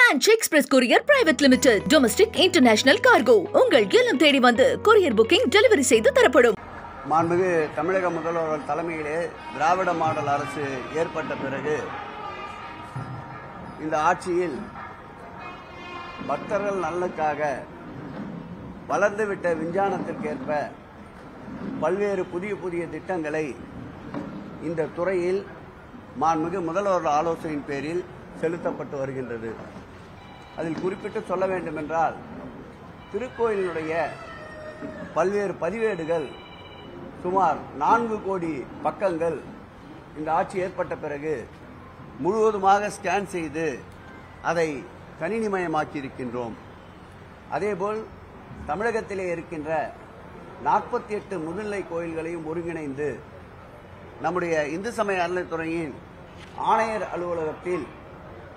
Branch Express Courier Private Limited. Domestic International Cargo. உங்கள் இல்லம் தேடி வந்து courier booking delivery செய்து தரப்படும். மாண்புமிகு தமிழக முதல்வர் தலைமையிலே திராவிட மாடல் அரசு ஏற்பட்ட பிறகு இந்த ஆட்சியில் பக்தர்கள் நலனுக்காக வளர்ந்துவிட்ட விஞ்ஞானத்திற்கேற்ப பல்வேறு புதிய திட்டங்களை இந்த துறையில் மாண்புமிகு முதல்வர் ஆலோசனையின் பேரில் செலுத்தப்பட்டு வருகின்றது. அதில் குறிப்பிட்டு சொல்ல வேண்டுமென்றால் திருக்கோயிலுடைய பல்வேறு பதிவேடுகள் சுமார் 4 கோடி பக்கங்கள் இந்த ஆட்சி ஏற்பட்ட பிறகு முழுவதுமாக ஸ்கேன் செய்து அதை கணினிமயமாக்கியிருக்கின்றோம். அதேபோல் தமிழகத்திலே இருக்கின்ற 48 முதுநிலை கோயில்களையும் ஒருங்கிணைந்து நம்முடைய இந்து சமய அறநிலையத்துறையின் ஆணையர் அலுவலகத்தில்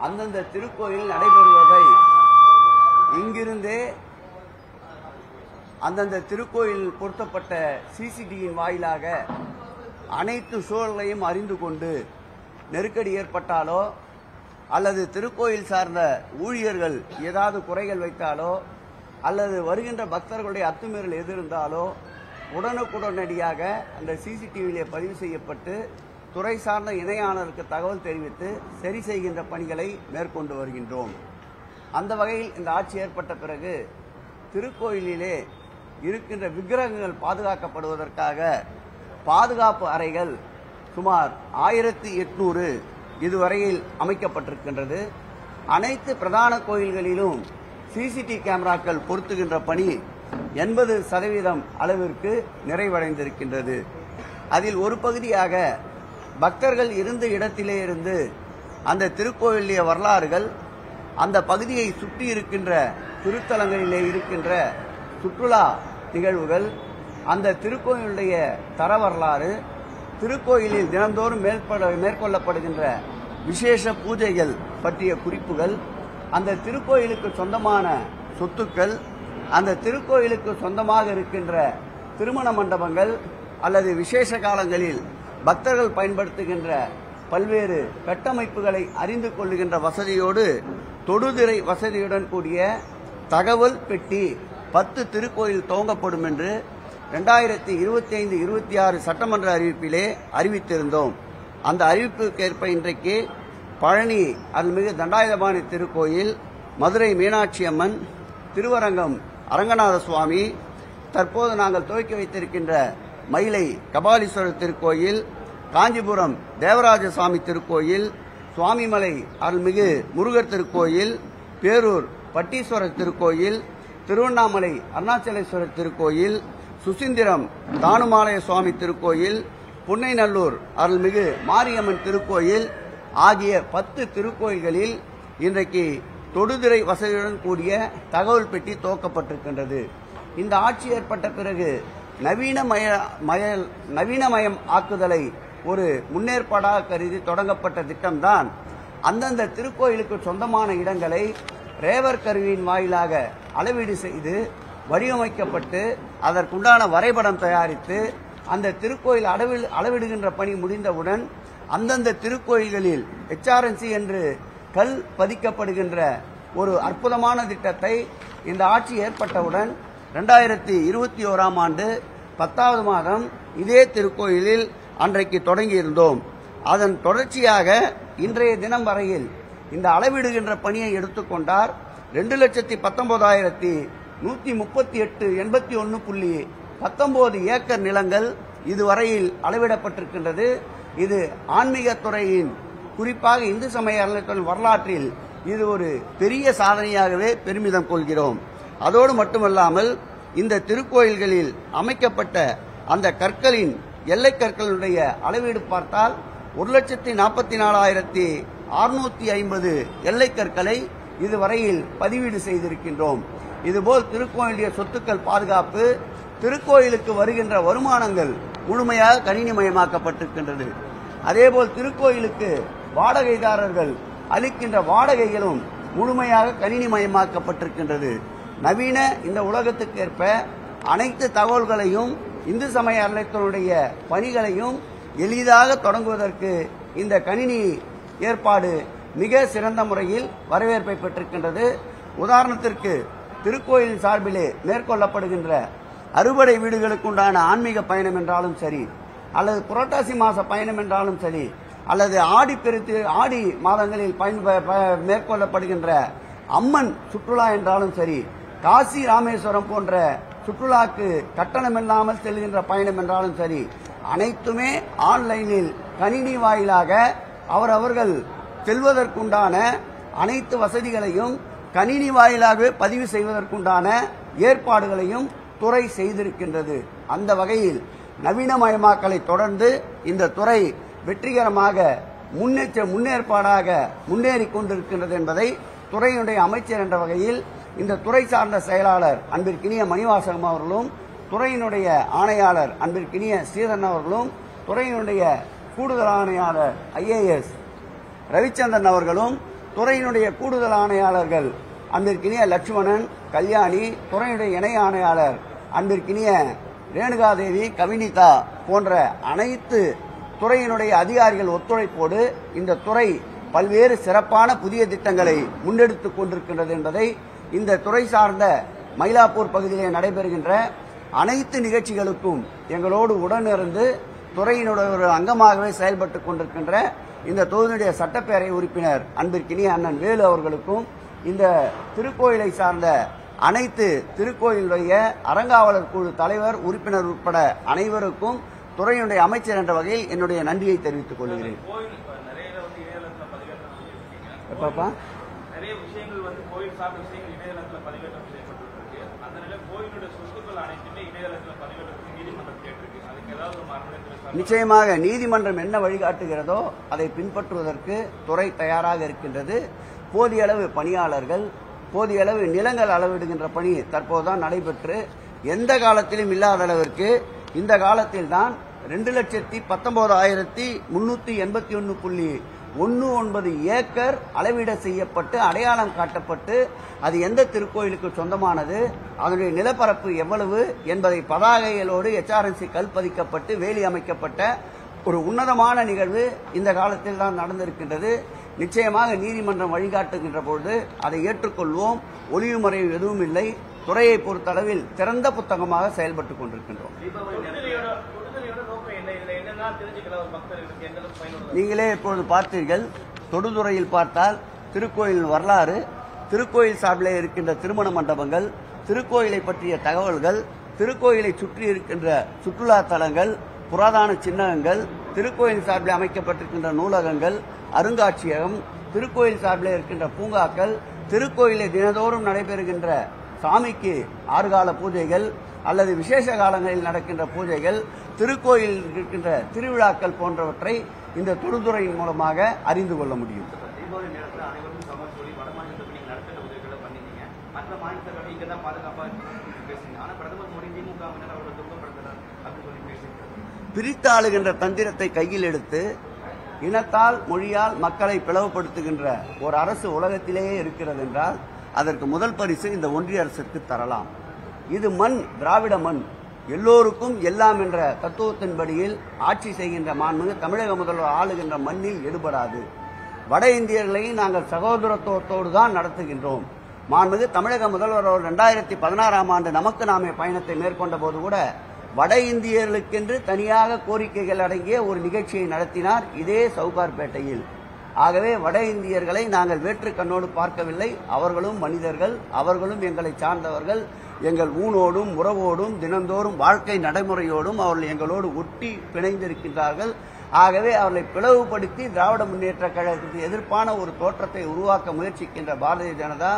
அந்தந்த திருக்கோயில் நடைபெறுவதை இங்கிருந்தே அந்தந்த திருக்கோயில் பொருத்தப்பட்ட சிசிடிவியின் வாயிலாக அனைத்து சூழலையும் அறிந்து கொண்டு நெருக்கடி ஏற்பட்டாலோ அல்லது திருக்கோயில் சார்ந்த ஊழியர்கள் ஏதாவது குறைகள் வைத்தாலோ அல்லது வருகின்ற பக்தர்களுடைய அத்துமீறல் எதிர்ந்தாலோ உடனுக்குடனடியாக அந்த சிசிடிவியிலே பதிவு செய்யப்பட்டு துறை சார்ந்த இணையாளருக்கு தகவல் தெரிவித்து சரி செய்கின்ற பணிகளை மேற்கொண்டு வருகின்றோம். அந்த வகையில் இந்த ஆட்சி ஏற்பட்ட பிறகு திருக்கோயிலிலே இருக்கின்ற விக்கிரகங்கள் பாதுகாக்கப்படுவதற்காக பாதுகாப்பு அறைகள் சுமார் 1800 இதுவரையில் அமைக்கப்பட்டிருக்கின்றது. அனைத்து பிரதான கோயில்களிலும் சிசிடிவி கேமராக்கள் பொருத்துகின்ற பணி 80% அளவிற்கு நிறைவடைந்திருக்கின்றது. அதில் ஒரு பகுதியாக பக்தர்கள் இருந்த இடத்திலே இருந்து அந்த திருக்கோயிலுடைய வரலாறுகள், அந்த பகுதியை சுற்றி இருக்கின்ற திருத்தலங்களிலே இருக்கின்ற சுற்றுலா நிகழ்வுகள், அந்த திருக்கோயிலுடைய தர வரலாறு, திருக்கோயிலில் தினந்தோறும் மேற்கொள்ளப்படுகின்ற விசேஷ பூஜைகள் பற்றிய குறிப்புகள், அந்த திருக்கோயிலுக்கு சொந்தமான சொத்துக்கள், அந்த திருக்கோயிலுக்கு சொந்தமாக இருக்கின்ற திருமண மண்டபங்கள் அல்லது விசேஷ காலங்களில் பக்தர்கள் பயன்படுத்துகின்ற பல்வேறு கட்டமைப்புகளை அறிந்து கொள்ளுகின்ற வசதியோடு தொடுதிரை வசதியுடன் கூடிய தகவல் பெட்டி 10 திருக்கோயில் துவங்கப்படும் என்று 2025-26 சட்டமன்ற அறிவிப்பிலே அறிவித்திருந்தோம். அந்த அறிவிப்புக்கேற்ப இன்றைக்கு பழனி அருள்மிகு தண்டாயுதபாணி திருக்கோயில், மதுரை மீனாட்சி அம்மன், திருவரங்கம் அரங்கநாத சுவாமி, தற்போது நாங்கள் துவக்கி வைத்திருக்கின்ற மயிலை கபாலீஸ்வரர் திருக்கோயில், காஞ்சிபுரம் தேவராஜ சுவாமி திருக்கோயில், சுவாமிமலை அருள்மிகு முருகர் திருக்கோயில், பேரூர் பட்டீஸ்வரர் திருக்கோயில், திருவண்ணாமலை அருணாச்சலேஸ்வரர் திருக்கோயில், சுசீந்திரம் தானுமாலய சுவாமி திருக்கோயில், புன்னைநல்லூர் அருள்மிகு மாரியம்மன் திருக்கோயில் ஆகிய 10 திருக்கோயில்களில் இன்றைக்கு தொடுதிரை வசதியுடன் கூடிய தகவல் பெட்டி துவக்கப்பட்டிருக்கின்றது. இந்த ஆட்சி ஏற்பட்ட பிறகு நவீனமயம் ஆக்குதலை ஒரு முன்னேற்பாடாக கருதி தொடங்கப்பட்ட திட்டம்தான் அந்தந்த திருக்கோயிலுக்கு சொந்தமான இடங்களை ரேவர் கருவியின் வாயிலாக அளவீடு செய்து வடிவமைக்கப்பட்டு அதற்குண்டான வரைபடம் தயாரித்து அந்த திருக்கோயில் அளவிடுகின்ற பணி முடிந்தவுடன் அந்தந்த திருக்கோயில்களில் HRNC என்று கல் பதிக்கப்படுகின்ற ஒரு அற்புதமான திட்டத்தை இந்த ஆட்சி ஏற்பட்டவுடன் 2021ஆம் ஆண்டு 10வது மாதம் இதே திருக்கோயிலில் அன்றைக்கு தொடங்கியிருந்தோம். அதன் தொடர்ச்சியாக இன்றைய தினம் வரையில் இந்த அளவிடுகின்ற பணியை எடுத்துக்கொண்டார் 2,19,138.81.19 ஏக்கர் நிலங்கள் இதுவரையில் அளவிடப்பட்டிருக்கின்றது. இது ஆன்மீக துறையின், குறிப்பாக இந்து சமய அறநிலையத்துறையின் வரலாற்றில் இது ஒரு பெரிய சாதனையாகவே பெருமிதம் கொள்கிறோம். அதோடு மட்டுமல்லாமல் இந்த திருக்கோயில்களில் அமைக்கப்பட்ட அந்த கற்களின் எல்லை கற்களுடைய அளவீடு பார்த்தால் 1,44,650 எல்லை கற்களை இதுவரையில் பதிவீடு செய்திருக்கின்றோம். இதுபோல் திருக்கோயிலுடைய சொத்துக்கள் பாதுகாப்பு, திருக்கோயிலுக்கு வருகின்ற வருமானங்கள் முழுமையாக கணினிமயமாக்கப்பட்டிருக்கின்றது. அதேபோல் திருக்கோயிலுக்கு வாடகைதாரர்கள் அளிக்கின்ற வாடகைகளும் முழுமையாக கணினிமயமாக்கப்பட்டிருக்கின்றது. நவீன இந்த உலகத்துக்கேற்ப அனைத்து தகவல்களையும் இந்து சமய அறநிலையத்துறையுடைய பணிகளையும் எளிதாக தொடங்குவதற்கு இந்த கணினி ஏற்பாடு மிக சிறந்த முறையில் வரவேற்பை பெற்றிருக்கின்றது. உதாரணத்திற்கு திருக்கோயில் சார்பிலே மேற்கொள்ளப்படுகின்ற அறுபடை வீடுகளுக்குண்டான ஆன்மீக பயணம் என்றாலும் சரி, அல்லது புரட்டாசி மாச பயணம் என்றாலும் சரி, அல்லது ஆடி மாதங்களில் மேற்கொள்ளப்படுகின்ற அம்மன் சுற்றுலா என்றாலும் சரி, காசி ராமேஸ்வரம் போன்ற சுற்றுலாக்கு கட்டணமில்லாமல் செல்கின்ற பயணம் என்றாலும் சரி, அனைத்துமே ஆன்லைனில் கணினி வாயிலாக அவரவர்கள் செல்வதற்குண்டான அனைத்து வசதிகளையும் கணினி வாயிலாகவே பதிவு செய்வதற்குண்டான ஏற்பாடுகளையும் துறை செய்திருக்கின்றது. அந்த வகையில் நவீனமயமாக்கலை தொடர்ந்து இந்த துறை வெற்றிகரமாக முன்னேற்பாடாக முன்னேறி கொண்டிருக்கின்றது என்பதை துறையினுடைய அமைச்சர் என்ற வகையில் இந்த துறை சார்ந்த செயலாளர் அன்பிற்கினிய மணிவாசகம் அவர்களும், துறையினுடைய ஆணையாளர் அன்பிற்கினிய ஸ்ரீதரன் அவர்களும், துறையினுடைய கூடுதல் ஆணையாளர் IAS ரவிச்சந்திரன் அவர்களும், துறையினுடைய கூடுதல் ஆணையாளர்கள் அன்பிற்கினிய லட்சுமணன், கல்யாணி, துறையினுடைய இணை ஆணையாளர் அன்பிற்கினிய ரேணுகாதேவி, கவினிதா போன்ற அனைத்து துறையினுடைய அதிகாரிகள் ஒத்துழைப்போடு இந்த துறை பல்வேறு சிறப்பான புதிய திட்டங்களை முன்னெடுத்துக் கொண்டிருக்கின்றது என்பதை இந்த துறை சார்ந்த மயிலாப்பூர் பகுதியிலே நடைபெறுகின்ற அனைத்து நிகழ்ச்சிகளுக்கும் எங்களோடு உடனிருந்து துறையினுடைய ஒரு அங்கமாகவே செயல்பட்டுக் கொண்டிருக்கின்ற இந்த தொகுதியுடைய சட்டப்பேரவை உறுப்பினர் அன்பிற்கினிய அண்ணன் வேலு அவர்களுக்கும், இந்த திருக்கோயிலை சார்ந்த அனைத்து திருக்கோயிலுடைய அறங்காவலர் குழு தலைவர், உறுப்பினர் உட்பட அனைவருக்கும் துறையினுடைய அமைச்சர் என்ற வகையில் என்னுடைய நன்றியை தெரிவித்துக் கொள்கிறேன். நிறைய விஷயங்கள் கோயில் சார்ந்த விஷயங்கள் இணையதளத்தில் பதிவேற்றம் செய்யப்பட்டிருக்கு. அந்த நிலையில் கோயிலுடைய சொத்துக்கள் அனைத்துமே இணையதளத்தில் பதிவேற்றத்துக்கு நீதிமன்றம் கேட்டிருக்கு. அதுக்கு ஏதாவது ஒரு மரணம்? நிச்சயமாக நீதிமன்றம் என்ன வழிகாட்டுகிறதோ அதை பின்பற்றுவதற்கு துறை தயாராக இருக்கின்றது. போதிய அளவு பணியாளர்கள், போதிய அளவு நிலங்கள் அளவிடுகின்ற பணி தற்போதுதான் நடைபெற்று எந்த காலத்திலும் இல்லாத அளவிற்கு இந்த காலத்தில்தான் 2,19,381.19 ஏக்கர் அளவீட செய்யப்பட்டு அடையாளம் காட்டப்பட்டு அது எந்த திருக்கோயிலுக்கு சொந்தமானது, அதனுடைய நிலப்பரப்பு எவ்வளவு என்பதை பதாகைகளோடு HRNC கல் பதிக்கப்பட்டு வேலி அமைக்கப்பட்ட ஒரு உன்னதமான நிகழ்வு இந்த காலத்தில் தான் நடந்திருக்கின்றது. நிச்சயமாக நீதிமன்றம் வழிகாட்டுகின்ற பொழுது அதை ஏற்றுக்கொள்வோம். ஒளிவு மறைவு எதுவும் இல்லை. துறையை பொறுத்தளவில் திறந்த புத்தகமாக செயல்பட்டுக் கொண்டிருக்கின்றோம். நீங்களே இப்பொழுது பார்த்தீர்கள், தொடுதுறையில் பார்த்தால் திருக்கோயில் வரலாறு, திருக்கோயில் சார்பிலே இருக்கின்ற திருமண மண்டபங்கள், திருக்கோயிலை பற்றிய தகவல்கள், திருக்கோயிலை சுற்றி இருக்கின்ற சுற்றுலா தலங்கள், புராதன சின்னங்கள், திருக்கோயில் சார்பில் அமைக்கப்பட்டிருக்கின்ற நூலகங்கள், அருங்காட்சியகம், திருக்கோயில் சார்பில் இருக்கின்ற பூங்காக்கள், திருக்கோயிலை தினதோறும் நடைபெறுகின்ற சாமிக்கு 6 கால பூஜைகள் அல்லது விசேஷ காலங்களில் நடக்கின்ற பூஜைகள், திருக்கோயில் இருக்கின்ற திருவிழாக்கள் போன்றவற்றை இந்த தொடுதுறையின் மூலமாக அறிந்து கொள்ள முடியும். பிரித்தாளுகின்ற தந்திரத்தை கையில் எடுத்து இனத்தால் மொழியால் மக்களை பிளவுபடுத்துகின்ற ஒரு அரசு உலகத்திலேயே இருக்கிறது என்றால் அதற்கு முதல் பரிசு இந்த ஒன்றிய அரசுக்கு தரலாம். இது மண் திராவிட மண், எல்லோருக்கும் எல்லாம் என்ற தத்துவத்தின்படியில் ஆட்சி செய்கின்ற மாண்புமிகு தமிழக முதல்வர் ஆளுகின்ற மண்ணில் எடுபடாது. வட இந்தியர்களையும் நாங்கள் சகோதரத்துவத்தோடு தான் நடத்துகின்றோம். மாண்புமிகு தமிழக முதல்வர் 2016ஆம் ஆண்டு நமக்கு நாமே பயணத்தை மேற்கொண்ட போது கூட வட இந்தியர்களுக்கென்று தனியாக கோரிக்கைகள் அடங்கிய ஒரு நிகழ்ச்சியை நடத்தினார், இதே சவுகார்பேட்டையில். ஆகவே வட இந்தியர்களை நாங்கள் வேற்று கண்ணோடு பார்க்கவில்லை. அவர்களும் மனிதர்கள், அவர்களும் எங்களை சார்ந்தவர்கள். எங்கள் ஊனோடும் உறவோடும் தினந்தோறும் வாழ்க்கை நடைமுறையோடும் அவர்கள் எங்களோடு ஒட்டி பிணைந்திருக்கின்றார்கள். ஆகவே அவர்களை பிளவுபடுத்தி திராவிட முன்னேற்ற கழகத்துக்கு எதிர்ப்பான ஒரு தோற்றத்தை உருவாக்க முயற்சிக்கின்ற பாரதிய ஜனதா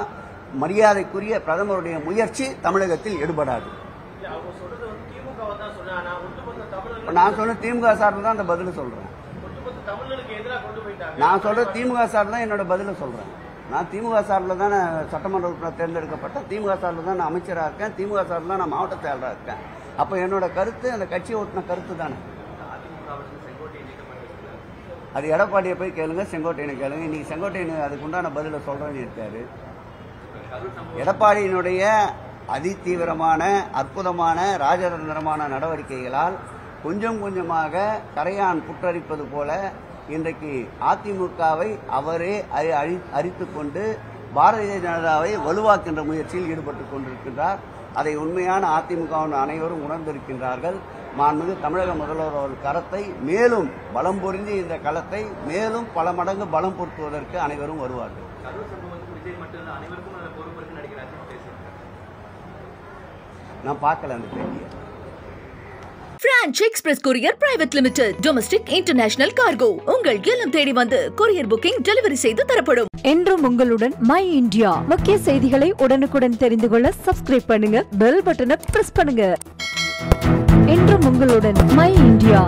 மரியாதைக்குரிய பிரதமருடைய முயற்சி தமிழகத்தில் எடுபடாது. நான் சொன்ன திமுக சார்பில் தான் அந்த பதில சொல்றேன். நான் சொல்ற திமுக சார்பில் தான் என்னோட பதில சொல்றேன். நான் திமுக சார்பில் தான் சட்டமன்ற உறுப்பினர் தேர்ந்தெடுக்கப்பட்ட, திமுக சார்பில் தான் நான் அமைச்சராக இருக்கேன், திமுக சார்பில் தான் நான் மாவட்ட செயலராக இருக்கேன். அப்ப என்னோட கருத்து அந்த கட்சியை ஓட்டின கருத்து தானே. அது எடப்பாடியை போய் கேளுங்க, செங்கோட்டையனை கேளுங்க. இன்னைக்கு செங்கோட்டையன் அதுக்கு உண்டான பதில சொல்றேன்னு இருக்காரு. எடப்பாடியினுடைய அதிதீவிரமான அற்புதமான ராஜதந்திரமான நடவடிக்கைகளால் கொஞ்சம் கொஞ்சமாக கரையான் புற்றரிப்பது போல இன்றைக்கு அதிமுகவை அவரே அரித்துக் கொண்டு பாரதிய ஜனதாவை வலுவாக்கின்ற முயற்சியில் ஈடுபட்டுக் கொண்டிருக்கின்றார். அதை உண்மையான அதிமுகவின் அனைவரும் உணர்ந்திருக்கின்றார்கள். மாண்புமிகு தமிழக முதல்வர் அவர்கள் கரத்தை மேலும் பலம் பொருந்தி இந்த களத்தை மேலும் பல மடங்கு பலம் பொருத்துவதற்கு அனைவரும் வருவார்கள். நான் பார்க்கல அந்த பேட்டியை. Branch express courier private limited domestic international cargo உங்கள் இல்லம் தேடி வந்து கொரியர் புக்கிங் டெலிவரி செய்து தரப்படும். என்றும் உங்களுடன் மை இந்தியா. முக்கிய செய்திகளை உடனுக்குடன் தெரிந்து கொள்ள சப்ஸ்கிரைப் பண்ணுங்க, பெல் பட்டனை பிரஸ் பண்ணுங்க. என்றும் உங்களுடன் மை இந்தியா.